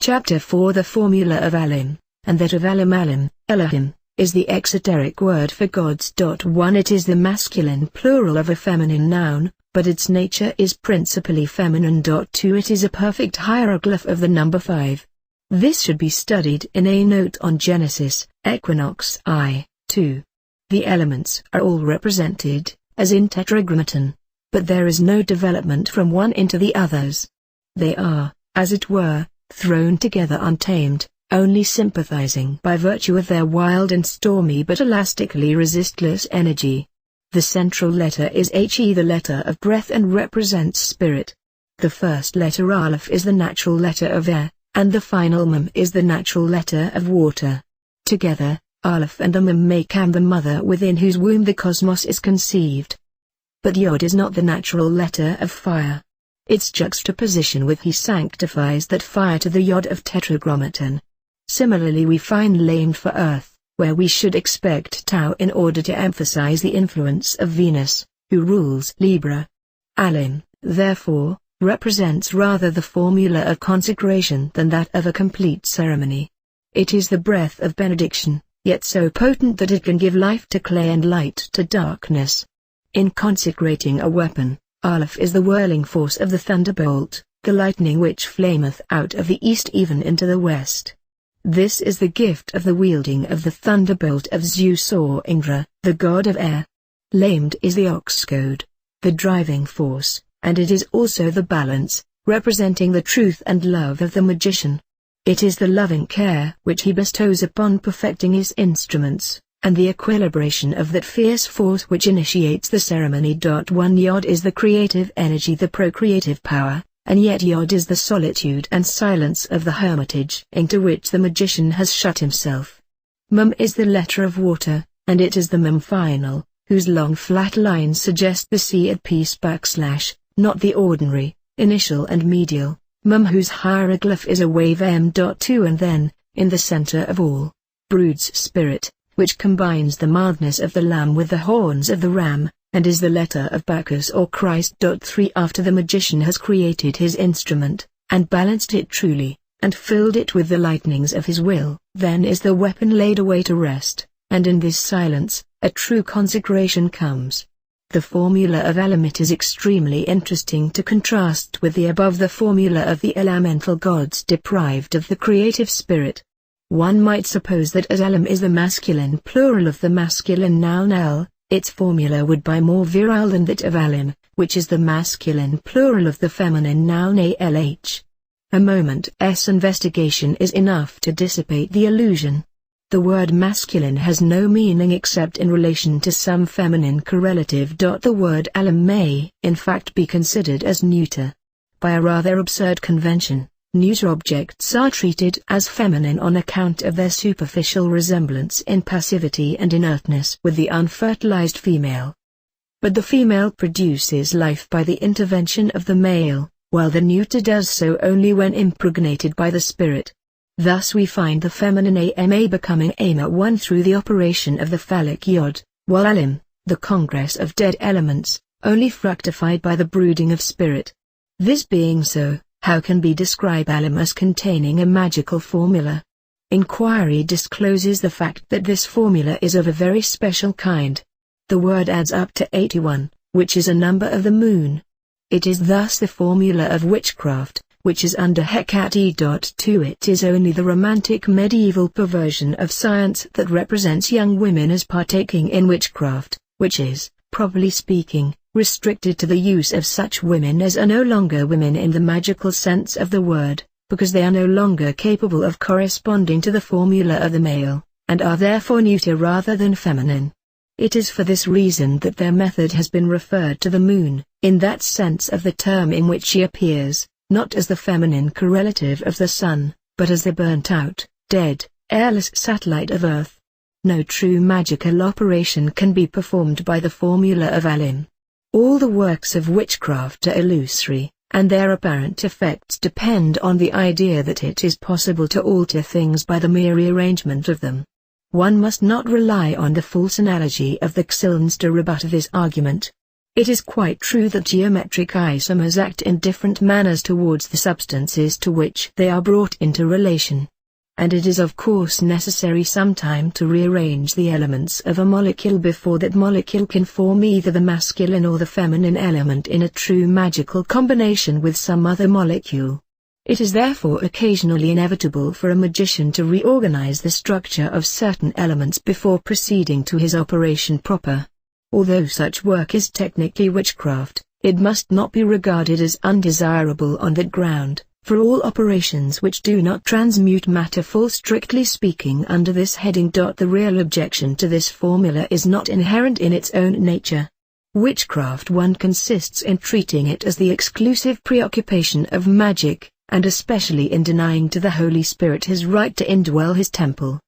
Chapter 4. The formula of ALIM, and that of ALIM. ALHIM, is the exoteric word for gods. 1. It is the masculine plural of a feminine noun, but its nature is principally feminine. 2. It is a perfect hieroglyph of the number 5. This should be studied in a note on Genesis, Equinox I, 2. The elements are all represented, as in tetragrammaton, but there is no development from one into the others. They are, as it were, thrown together untamed, only sympathizing by virtue of their wild and stormy but elastically resistless energy. The central letter is HE, the letter of breath, and represents spirit. The first letter Aleph is the natural letter of air, and the final Mem is the natural letter of water. Together, Aleph and the Mem make Am, the mother within whose womb the cosmos is conceived. But Yod is not the natural letter of fire. Its juxtaposition with He sanctifies that fire to the Yod of tetragrammaton. Similarly we find Lam for earth, where we should expect Tau in order to emphasize the influence of Venus, who rules Libra. ALIM, therefore, represents rather the formula of consecration than that of a complete ceremony. It is the breath of benediction, yet so potent that it can give life to clay and light to darkness. In consecrating a weapon, Aleph is the whirling force of the thunderbolt, the lightning which flameth out of the east even into the west. This is the gift of the wielding of the thunderbolt of Zeus or Indra, the god of air. Lamed is the ox goad, the driving force, and it is also the balance, representing the truth and love of the magician. It is the loving care which he bestows upon perfecting his instruments, and the equilibration of that fierce force which initiates the ceremony. 1. Yod is the creative energy, the procreative power, and yet Yod is the solitude and silence of the hermitage into which the magician has shut himself. Mem is the letter of water, and it is the Mem final, whose long flat lines suggest the sea at peace / not the ordinary, initial and medial, Mem whose hieroglyph is a wave M.2, and then, in the center of all, broods spirit, which combines the mildness of the lamb with the horns of the ram, and is the letter of Bacchus or Christ. 3. After the magician has created his instrument, and balanced it truly, and filled it with the lightnings of his will, then is the weapon laid away to rest, and in this silence, a true consecration comes. The formula of ALIM is extremely interesting to contrast with the above, the formula of the elemental gods deprived of the creative spirit. One might suppose that as ALIM is the masculine plural of the masculine noun El, its formula would be more virile than that of ALIM, which is the masculine plural of the feminine noun ALH. A moment's investigation is enough to dissipate the illusion. The word masculine has no meaning except in relation to some feminine correlative. The word ALIM may, in fact, be considered as neuter. By a rather absurd convention, neuter objects are treated as feminine on account of their superficial resemblance in passivity and inertness with the unfertilized female. But the female produces life by the intervention of the male, while the neuter does so only when impregnated by the spirit. Thus we find the feminine AMA becoming AMA1 through the operation of the phallic Yod, while ALIM, the congress of dead elements, only fructified by the brooding of spirit. This being so, how can we describe ALIM as containing a magical formula? Inquiry discloses the fact that this formula is of a very special kind. The word adds up to 81, which is a number of the moon. It is thus the formula of witchcraft, which is under Hecate. 2. It is only the romantic medieval perversion of science that represents young women as partaking in witchcraft, which is, properly speaking, restricted to the use of such women as are no longer women in the magical sense of the word, because they are no longer capable of corresponding to the formula of the male, and are therefore neuter rather than feminine. It is for this reason that their method has been referred to the moon, in that sense of the term in which she appears, not as the feminine correlative of the sun, but as the burnt-out, dead, airless satellite of Earth. No true magical operation can be performed by the formula of ALIM. All the works of witchcraft are illusory, and their apparent effects depend on the idea that it is possible to alter things by the mere rearrangement of them. One must not rely on the false analogy of the Xylns to rebut this argument. It is quite true that geometric isomers act in different manners towards the substances to which they are brought into relation. And it is of course necessary sometime to rearrange the elements of a molecule before that molecule can form either the masculine or the feminine element in a true magical combination with some other molecule. It is therefore occasionally inevitable for a magician to reorganize the structure of certain elements before proceeding to his operation proper. Although such work is technically witchcraft, it must not be regarded as undesirable on that ground, for all operations which do not transmute matter fall strictly speaking under this heading. The real objection to this formula is not inherent in its own nature. Witchcraft one consists in treating it as the exclusive preoccupation of magic, and especially in denying to the Holy Spirit his right to indwell his temple.